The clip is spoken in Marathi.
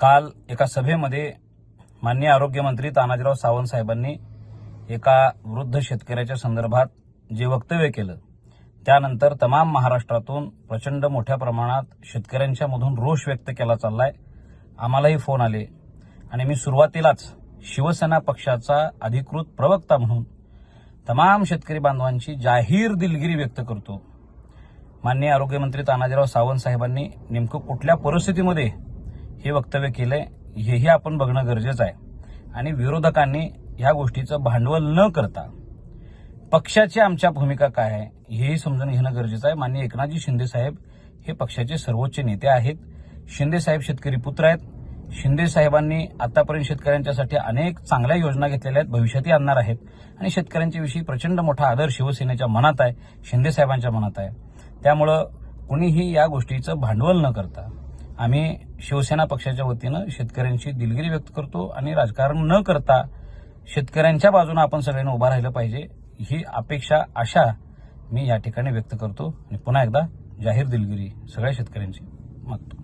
काल एका सभेमध्ये माननीय आरोग्यमंत्री तानाजीराव सावंत साहेबांनी एका वृद्ध शेतकऱ्याच्या संदर्भात जे वक्तव्य केलं त्यानंतर तमाम महाराष्ट्रातून प्रचंड मोठ्या प्रमाणात शेतकऱ्यांच्या मधून रोष व्यक्त केला चाललाय। आम्हालाही फोन आले आणि मी सुरुवातीलाच शिवसेना पक्षाचा अधिकृत प्रवक्ता म्हणून तमाम शेतकरी बांधवांची जाहीर दिलगिरी व्यक्त करतो। माननीय आरोग्यमंत्री तानाजीराव सावंत साहेबांनी नेमकं कुठल्या परिस्थितीमध्ये हे वक्तव्य केलंय हेही आपण बघणं गरजेचं आहे आणि विरोधकांनी या गोष्टीचं भांडवल न करता पक्षाची आमच्या भूमिका काय आहे हेही समजून घेणं गरजेचं आहे। माननीय एकनाथजी शिंदे साहेब हे पक्षाचे सर्वोच्च नेते आहेत। शिंदे साहेब शेतकरी पुत्र आहेत। शिंदे साहेबांनी आतापर्यंत शेतकऱ्यांच्यासाठी अनेक चांगल्या योजना घेतलेल्या आहेत, भविष्यातही आणणार आहेत आणि शेतकऱ्यांच्या विषयी प्रचंड मोठा आदर शिवसेनेच्या मनात आहे, शिंदे साहेबांच्या मनात आहे। त्यामुळं कुणीही या गोष्टीचं भांडवल न करता आम्ही शिवसेना पक्षाच्या वतीनं शेतकऱ्यांची दिलगिरी व्यक्त करतो आणि राजकारण न करता शेतकऱ्यांच्या बाजूने आपण सगळ्यांनी उभा राहिलं पाहिजे ही अपेक्षा आशा मी या ठिकाणी व्यक्त करतो आणि पुन्हा एकदा जाहीर दिलगिरी सगळ्या शेतकऱ्यांची मागतो।